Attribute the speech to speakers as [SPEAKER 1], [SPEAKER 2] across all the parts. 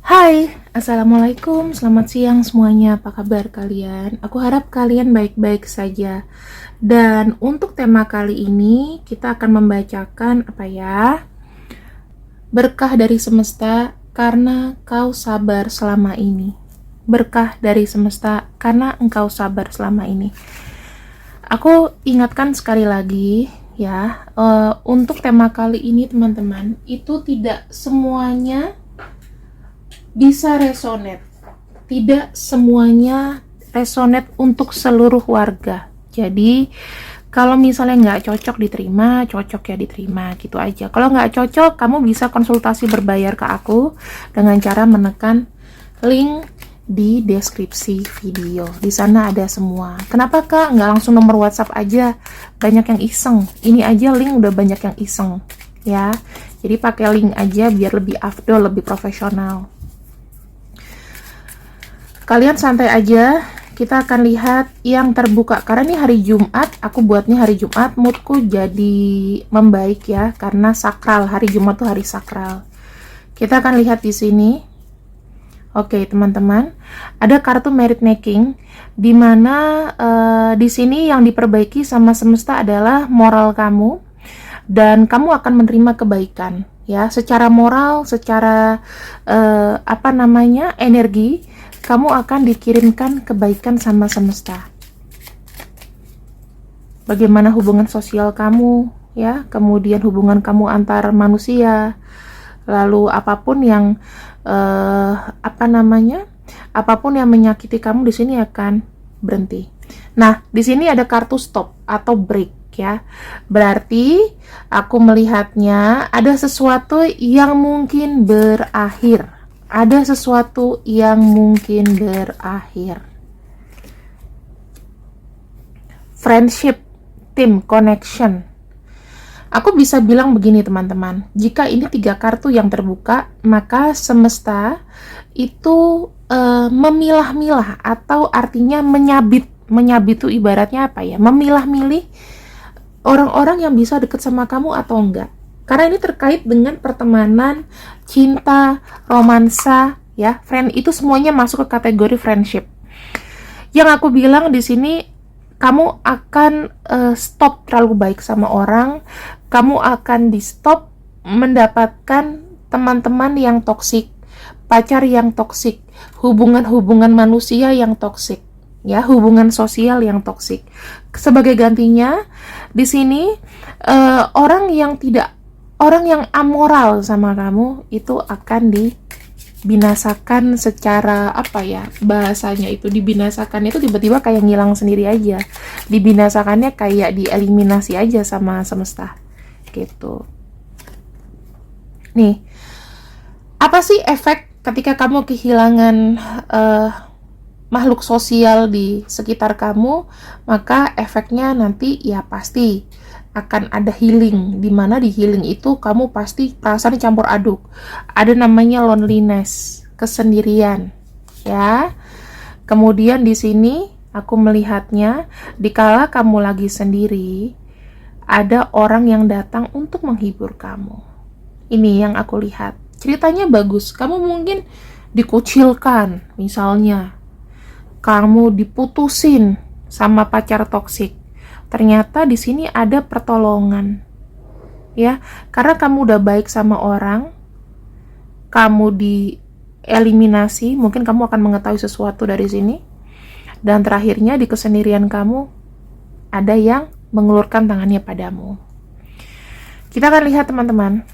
[SPEAKER 1] Hai, Assalamualaikum, selamat siang semuanya, apa kabar kalian? Aku harap kalian baik-baik saja. Dan untuk tema kali ini, kita akan membacakan Berkah dari semesta karena kau sabar selama ini. Berkah dari semesta karena engkau sabar selama ini. Aku ingatkan sekali lagi ya, untuk tema kali ini teman-teman, itu tidak semuanya bisa resonate. Tidak semuanya resonate untuk seluruh warga. Jadi, kalau misalnya nggak cocok diterima, cocok ya diterima, gitu aja. Kalau nggak cocok, kamu bisa konsultasi berbayar ke aku dengan cara menekan link di deskripsi video. Di sana ada semua. Kenapa kak nggak langsung nomor WhatsApp aja? Banyak yang iseng. Ini aja link udah banyak yang iseng, ya. Jadi pakai link aja biar lebih afdol, lebih profesional. Kalian santai aja, kita akan lihat yang terbuka. Karena ini hari Jumat, aku buatnya hari Jumat, moodku jadi membaik ya, karena sakral. Hari Jumat tuh hari sakral. Kita akan lihat di sini. Oke, teman-teman, ada kartu merit making, di mana di sini yang diperbaiki sama semesta adalah moral kamu, dan kamu akan menerima kebaikan. Ya, secara moral, secara energi, kamu akan dikirimkan kebaikan sama semesta. Bagaimana hubungan sosial kamu, ya, kemudian hubungan kamu antar manusia, lalu apapun yang apapun yang menyakiti kamu di sini akan berhenti. Nah, di sini ada kartu stop atau break ya. Berarti aku melihatnya ada sesuatu yang mungkin berakhir. Ada sesuatu yang mungkin berakhir. Friendship, team, connection. Aku bisa bilang begini teman-teman, jika ini 3 kartu yang terbuka, maka semesta itu memilah-milah atau artinya menyabit. Menyabit itu ibaratnya apa ya? Memilah-milih orang-orang yang bisa deket sama kamu atau enggak. Karena ini terkait dengan pertemanan, cinta, romansa, ya, friend itu semuanya masuk ke kategori friendship. Yang aku bilang di sini, kamu akan stop terlalu baik sama orang, kamu akan di stop mendapatkan teman-teman yang toksik, pacar yang toksik, hubungan-hubungan manusia yang toksik, ya, hubungan sosial yang toksik. Sebagai gantinya, di sini orang yang amoral sama kamu itu akan dibinasakan secara bahasanya itu dibinasakan itu tiba-tiba kayak ngilang sendiri aja. Dibinasakannya kayak dieliminasi aja sama semesta. Gitu. Nih, apa sih efek ketika kamu kehilangan makhluk sosial di sekitar kamu? Maka efeknya nanti ya pasti akan ada healing, dimana di healing itu kamu pasti perasaan campur aduk. Ada namanya loneliness, kesendirian, ya. Kemudian di sini aku melihatnya, dikala kamu lagi sendiri, ada orang yang datang untuk menghibur kamu. Ini yang aku lihat. Ceritanya bagus. Kamu mungkin dikucilkan, misalnya. Kamu diputusin sama pacar toksik. Ternyata di sini ada pertolongan, ya, karena kamu udah baik sama orang, kamu dieliminasi, mungkin kamu akan mengetahui sesuatu dari sini, dan terakhirnya di kesendirian kamu ada yang mengulurkan tangannya padamu. Kita akan lihat teman-teman,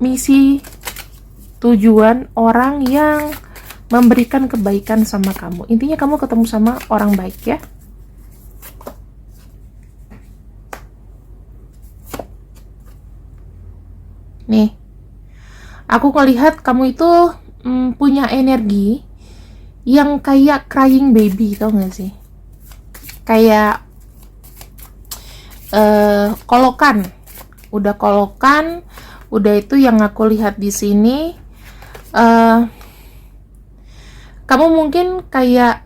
[SPEAKER 1] misi, tujuan orang yang memberikan kebaikan sama kamu. Intinya kamu ketemu sama orang baik, ya. Nih, aku ngelihat kamu itu punya energi yang kayak crying baby, tau gak sih? Kayak kolokan, udah itu yang aku lihat di sini. Kamu mungkin kayak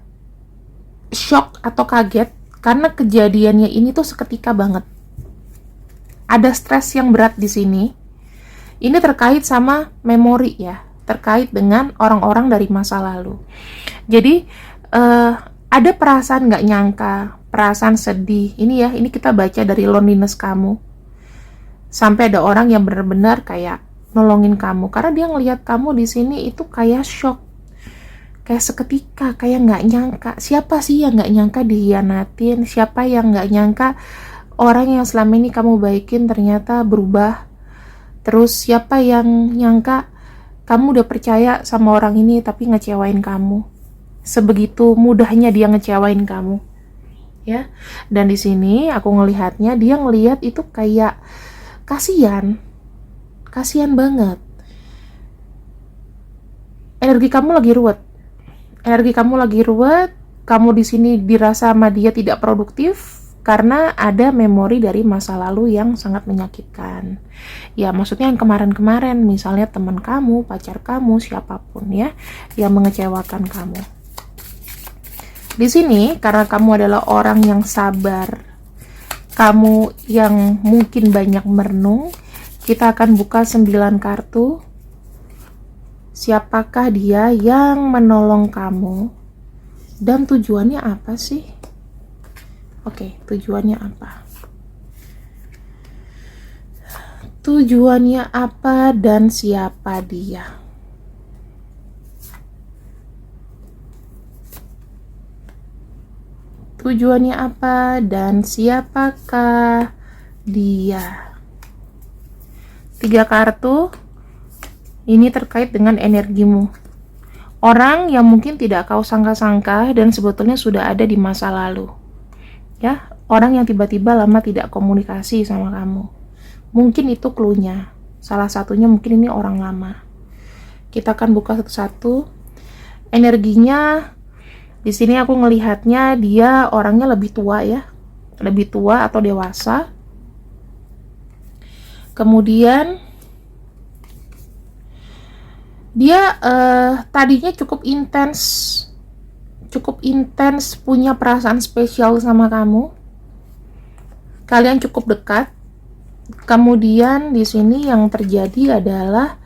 [SPEAKER 1] shock atau kaget karena kejadiannya ini tuh seketika banget. Ada stres yang berat di sini. Ini terkait sama memori ya, terkait dengan orang-orang dari masa lalu. Jadi ada perasaan nggak nyangka, perasaan sedih. Ini kita baca dari loneliness kamu. Sampai ada orang yang benar-benar kayak nolongin kamu, karena dia ngelihat kamu di sini itu kayak shock, kayak seketika, kayak nggak nyangka. Siapa sih yang nggak nyangka dihianatin? Siapa yang nggak nyangka orang yang selama ini kamu baikin ternyata berubah? Terus siapa yang nyangka kamu udah percaya sama orang ini tapi ngecewain kamu? Sebegitu mudahnya dia ngecewain kamu, ya. Dan di sini aku ngelihatnya, dia ngelihat itu kayak kasihan banget. Energi kamu lagi ruwet. Kamu di sini dirasa sama dia tidak produktif karena ada memori dari masa lalu yang sangat menyakitkan. Ya, maksudnya yang kemarin-kemarin, misalnya teman kamu, pacar kamu, siapapun ya, yang mengecewakan kamu. Di sini karena kamu adalah orang yang sabar, kamu yang mungkin banyak merenung, kita akan buka 9 kartu. Siapakah dia yang menolong kamu? Dan tujuannya apa sih? Oke, tujuannya apa? Tujuannya apa dan siapa dia? Tujuannya apa dan siapakah dia? 3 kartu ini terkait dengan energimu. Orang yang mungkin tidak kau sangka-sangka dan sebetulnya sudah ada di masa lalu. Ya, orang yang tiba-tiba lama tidak komunikasi sama kamu. Mungkin itu clue-nya. Salah satunya mungkin ini orang lama. Kita akan buka satu-satu. Energinya di sini aku ngelihatnya dia orangnya lebih tua ya. Lebih tua atau dewasa. Kemudian dia tadinya cukup intens punya perasaan spesial sama kamu. Kalian cukup dekat. Kemudian di sini yang terjadi adalah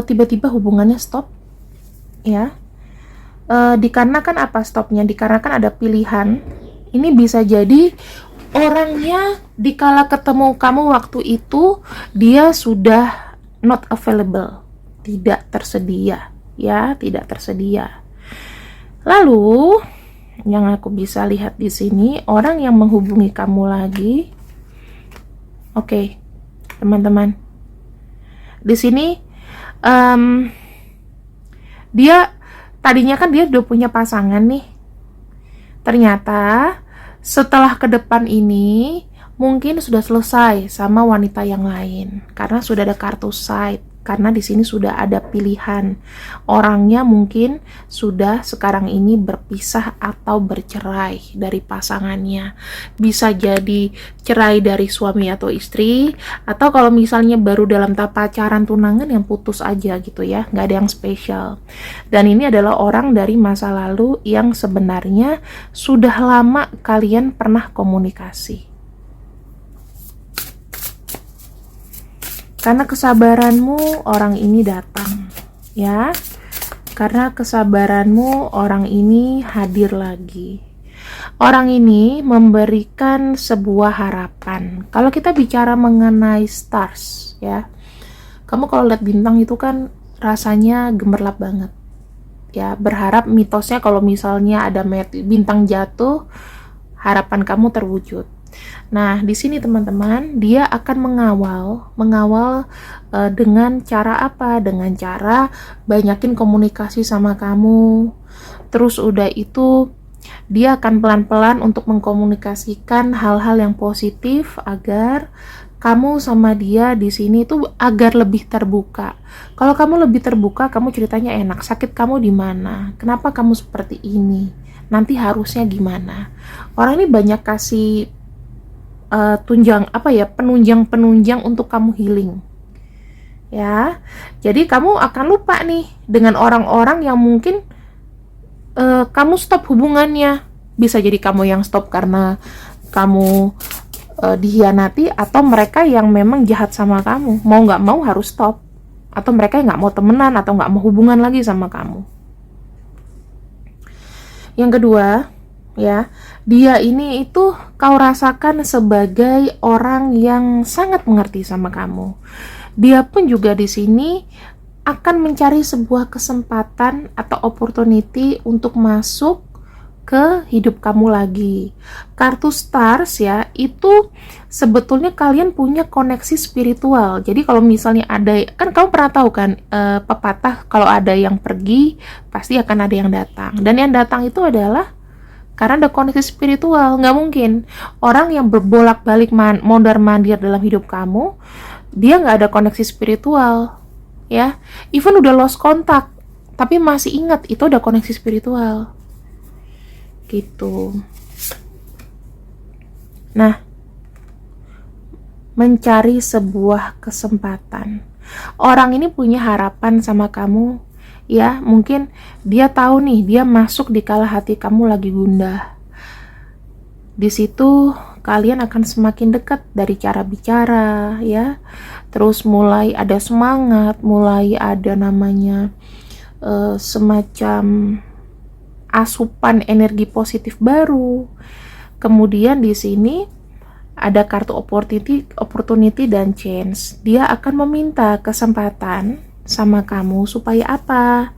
[SPEAKER 1] tiba-tiba hubungannya stop, ya. Dikarenakan apa stopnya? Dikarenakan ada pilihan. Ini bisa jadi orangnya dikala ketemu kamu waktu itu dia sudah not available, tidak tersedia, ya, tidak tersedia. Lalu yang aku bisa lihat di sini orang yang menghubungi kamu lagi. Oke, teman-teman. Di sini dia tadinya kan dia udah punya pasangan nih. Ternyata setelah ke depan ini mungkin sudah selesai sama wanita yang lain karena sudah ada kartu side. Karena di sini sudah ada pilihan. Orangnya mungkin sudah sekarang ini berpisah atau bercerai dari pasangannya. Bisa jadi cerai dari suami atau istri, atau kalau misalnya baru dalam tahap pacaran tunangan yang putus aja gitu ya, nggak ada yang spesial. Dan ini adalah orang dari masa lalu yang sebenarnya sudah lama kalian pernah komunikasi. Karena kesabaranmu orang ini datang, ya. Karena kesabaranmu orang ini hadir lagi. Orang ini memberikan sebuah harapan. Kalau kita bicara mengenai stars, ya. Kamu kalau lihat bintang itu kan rasanya gemerlap banget. Ya, berharap mitosnya kalau misalnya ada bintang jatuh, harapan kamu terwujud. Nah, di sini teman-teman, dia akan mengawal dengan cara apa? Dengan cara banyakin komunikasi sama kamu. Terus udah itu, dia akan pelan-pelan untuk mengkomunikasikan hal-hal yang positif agar kamu sama dia di sini tuh agar lebih terbuka. Kalau kamu lebih terbuka, kamu ceritanya enak. Sakit kamu di mana? Kenapa kamu seperti ini? Nanti harusnya gimana? Orang ini banyak kasih penunjang untuk kamu healing, ya. Jadi kamu akan lupa nih dengan orang-orang yang mungkin kamu stop hubungannya. Bisa jadi kamu yang stop karena kamu dihianati, atau mereka yang memang jahat sama kamu, mau nggak mau harus stop. atau mereka nggak mau temenan atau nggak mau hubungan lagi sama kamu. Yang kedua, ya, dia ini itu kau rasakan sebagai orang yang sangat mengerti sama kamu. Dia pun juga di sini akan mencari sebuah kesempatan atau opportunity untuk masuk ke hidup kamu lagi. Kartu stars ya, itu sebetulnya kalian punya koneksi spiritual. Jadi kalau misalnya ada, kan kamu pernah tahu kan pepatah kalau ada yang pergi pasti akan ada yang datang. Dan yang datang itu adalah karena ada koneksi spiritual. Nggak mungkin orang yang berbolak-balik mondar-mandir dalam hidup kamu, dia nggak ada koneksi spiritual. Ya, even udah lost kontak, tapi masih ingat itu ada koneksi spiritual. Gitu. Nah, mencari sebuah kesempatan. Orang ini punya harapan sama kamu, ya, mungkin dia tahu nih, dia masuk di kala hati kamu lagi gundah. Di situ kalian akan semakin dekat dari cara bicara, ya. Terus mulai ada semangat, mulai ada namanya semacam asupan energi positif baru. Kemudian di sini ada kartu opportunity dan chance. Dia akan meminta kesempatan sama kamu supaya apa?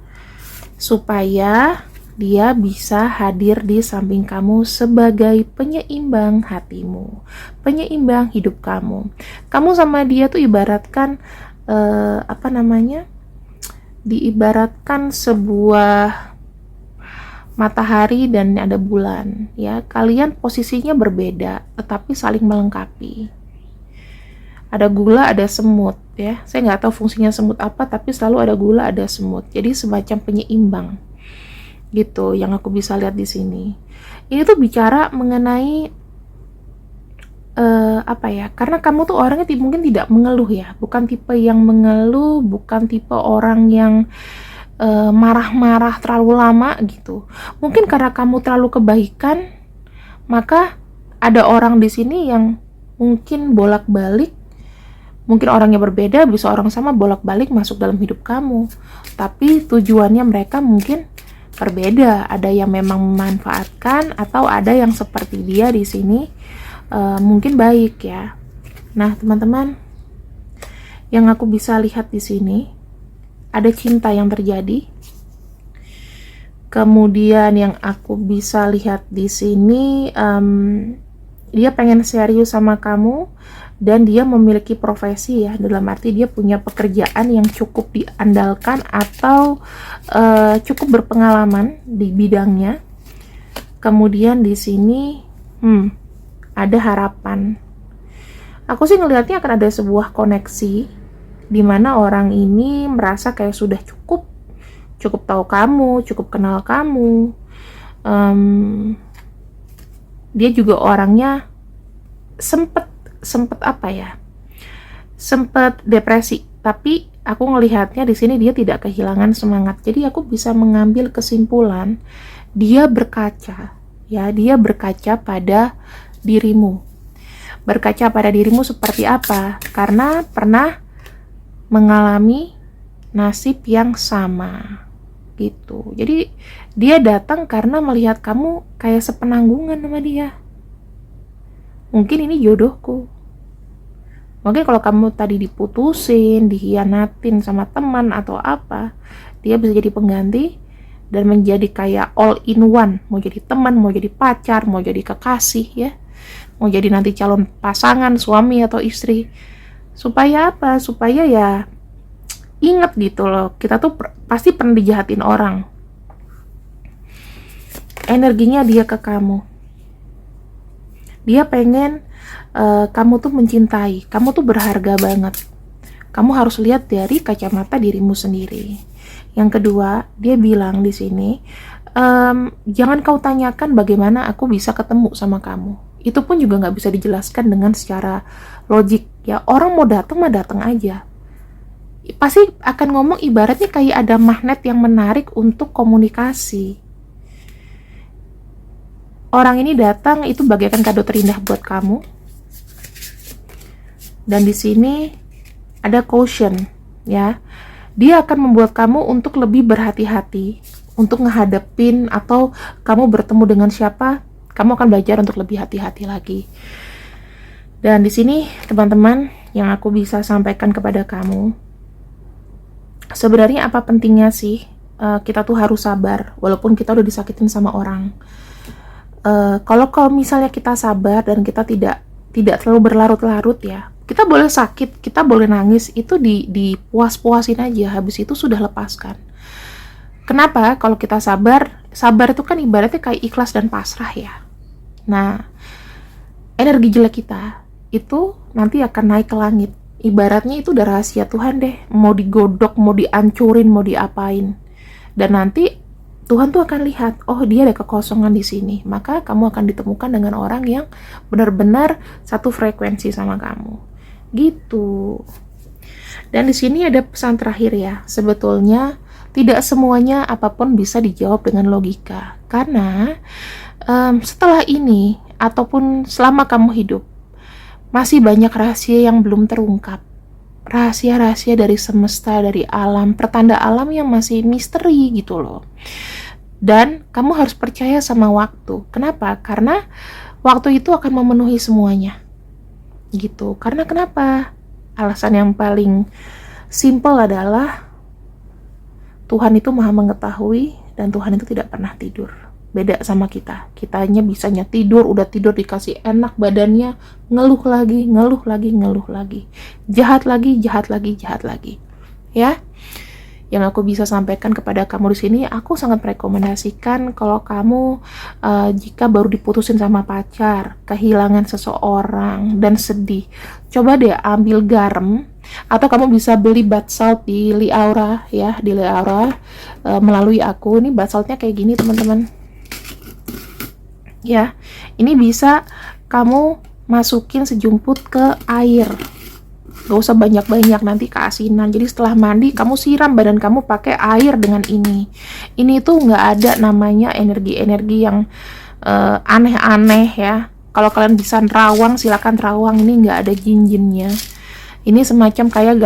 [SPEAKER 1] Supaya dia bisa hadir di samping kamu sebagai penyeimbang hatimu, penyeimbang hidup kamu. Kamu sama dia tuh ibaratkan diibaratkan sebuah matahari dan ada bulan, ya. Kalian posisinya berbeda tetapi saling melengkapi. Ada gula, ada semut, ya. Saya nggak tahu fungsinya semut apa, tapi selalu ada gula, ada semut. Jadi semacam penyeimbang gitu yang aku bisa lihat di sini. Ini tuh bicara mengenai karena kamu tuh orangnya mungkin tidak mengeluh, ya. Bukan tipe yang mengeluh, bukan tipe orang yang marah-marah terlalu lama gitu. Mungkin karena kamu terlalu kebaikan, maka ada orang di sini yang mungkin bolak-balik, mungkin orangnya berbeda, bisa orang sama bolak-balik masuk dalam hidup kamu. Tapi tujuannya mereka mungkin berbeda. Ada yang memang memanfaatkan atau ada yang seperti dia di sini mungkin baik, ya. Nah, teman-teman, yang aku bisa lihat di sini ada cinta yang terjadi. Kemudian yang aku bisa lihat di sini dia pengen serius sama kamu dan dia memiliki profesi, ya, dalam arti dia punya pekerjaan yang cukup diandalkan atau cukup berpengalaman di bidangnya. Kemudian di sini ada harapan. Aku sih ngelihatnya akan ada sebuah koneksi di mana orang ini merasa kayak sudah cukup tahu kamu, cukup kenal kamu. Dia juga orangnya sempet depresi, tapi aku ngelihatnya di sini dia tidak kehilangan semangat. Jadi aku bisa mengambil kesimpulan dia berkaca, ya, dia berkaca pada dirimu. Berkaca pada dirimu seperti apa? Karena pernah mengalami nasib yang sama gitu. Jadi dia datang karena melihat kamu kayak sepenanggungan sama dia. Mungkin ini jodohku. Mungkin kalau kamu tadi diputusin, dihianatin sama teman atau apa, dia bisa jadi pengganti dan menjadi kayak all in one. Mau jadi teman, mau jadi pacar, mau jadi kekasih, ya. Mau jadi nanti calon pasangan, suami atau istri. Supaya apa? Supaya ya ingat gitu loh, kita tuh pasti pernah dijahatin orang. Energinya dia ke kamu. Dia pengen kamu tuh mencintai, kamu tuh berharga banget. Kamu harus lihat dari kacamata dirimu sendiri. Yang kedua, dia bilang di sini, jangan kau tanyakan bagaimana aku bisa ketemu sama kamu. Itu pun juga nggak bisa dijelaskan dengan secara logik, ya. Orang mau datang mah datang aja. Pasti akan ngomong ibaratnya kayak ada magnet yang menarik untuk komunikasi. Orang ini datang itu bagaikan kado terindah buat kamu. Dan di sini ada caution, ya. Dia akan membuat kamu untuk lebih berhati-hati, untuk ngehadapin atau kamu bertemu dengan siapa, kamu akan belajar untuk lebih hati-hati lagi. Dan di sini teman-teman yang aku bisa sampaikan kepada kamu, sebenarnya apa pentingnya sih kita tuh harus sabar walaupun kita udah disakitin sama orang. Kalau misalnya kita sabar dan kita tidak terlalu berlarut-larut ya, kita boleh sakit, kita boleh nangis, itu dipuas-puasin aja, habis itu sudah lepaskan. Kenapa? Kalau kita sabar itu kan ibaratnya kayak ikhlas dan pasrah ya. Nah, energi jelek kita itu nanti akan naik ke langit. Ibaratnya itu udah rahasia Tuhan deh, mau digodok, mau dihancurin, mau diapain. Dan nanti Tuhan tuh akan lihat, oh dia ada kekosongan di sini, maka kamu akan ditemukan dengan orang yang benar-benar satu frekuensi sama kamu. Gitu. Dan di sini ada pesan terakhir ya, sebetulnya tidak semuanya apapun bisa dijawab dengan logika. Karena setelah ini ataupun selama kamu hidup, masih banyak rahasia yang belum terungkap. Rahasia-rahasia dari semesta, dari alam, pertanda alam yang masih misteri gitu loh. Dan kamu harus percaya sama waktu. Kenapa? Karena waktu itu akan memenuhi semuanya. Gitu. Karena kenapa? Alasan yang paling simple adalah Tuhan itu maha mengetahui dan Tuhan itu tidak pernah tidur. Beda sama kita. Kitanya bisanya tidur, udah tidur dikasih enak badannya, ngeluh lagi, ngeluh lagi, ngeluh lagi. Jahat lagi, jahat lagi, jahat lagi. Ya. Yang aku bisa sampaikan kepada kamu di sini, aku sangat merekomendasikan kalau kamu jika baru diputusin sama pacar, kehilangan seseorang dan sedih, coba deh ambil garam, atau kamu bisa beli bath salt di Liaura ya, di Liaura melalui aku. Ini bath saltnya kayak gini teman-teman. Ya, ini bisa kamu masukin sejumput ke air. Gak usah banyak-banyak, nanti keasinan. Jadi setelah mandi kamu siram badan kamu pakai air dengan ini. Ini tuh nggak ada namanya energi-energi yang aneh-aneh ya. Kalau kalian bisa nerawang, silakan terawang. Ini nggak ada jin-jinnya. Ini semacam kayak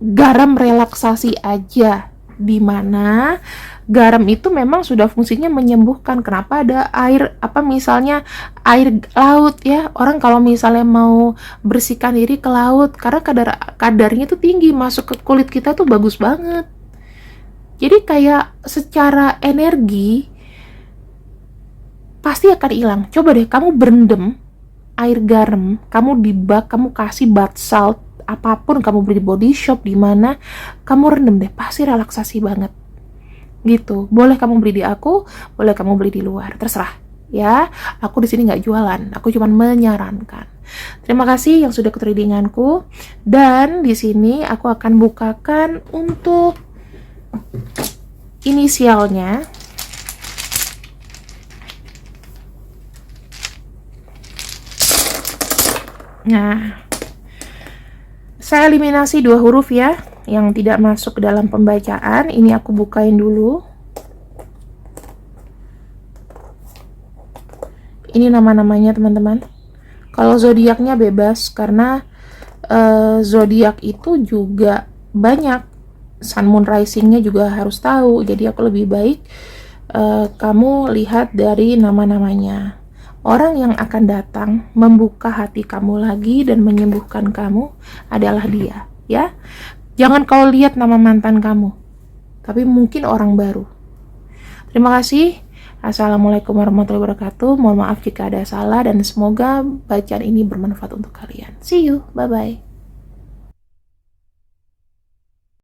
[SPEAKER 1] garam relaksasi aja, dimana garam itu memang sudah fungsinya menyembuhkan. Kenapa ada air, misalnya air laut ya, orang kalau misalnya mau bersihkan diri ke laut, karena kadarnya tuh tinggi, masuk ke kulit kita tuh bagus banget. Jadi kayak secara energi pasti akan hilang. Coba deh kamu berendam air garam, kamu di bak, kamu kasih bath salt, apapun kamu beli di body shop, di mana kamu rendam deh, pasti relaksasi banget. Gitu. Boleh kamu beli di aku, boleh kamu beli di luar, terserah ya. Aku di sini nggak jualan, aku cuma menyarankan. Terima kasih yang sudah ketridinganku, dan di sini aku akan bukakan untuk inisialnya. Nah, saya eliminasi 2 huruf ya yang tidak masuk ke dalam pembacaan. Ini aku bukain dulu. Ini nama-namanya teman-teman. Kalau zodiaknya bebas, karena zodiak itu juga banyak. Sun, Moon, Rising-nya juga harus tahu. Jadi aku lebih baik kamu lihat dari nama-namanya. Orang yang akan datang membuka hati kamu lagi dan menyembuhkan kamu adalah dia, ya. Jangan kau lihat nama mantan kamu, tapi mungkin orang baru. Terima kasih. Assalamualaikum warahmatullahi wabarakatuh. Mohon maaf jika ada salah dan semoga bacaan ini bermanfaat untuk kalian. See you. Bye-bye.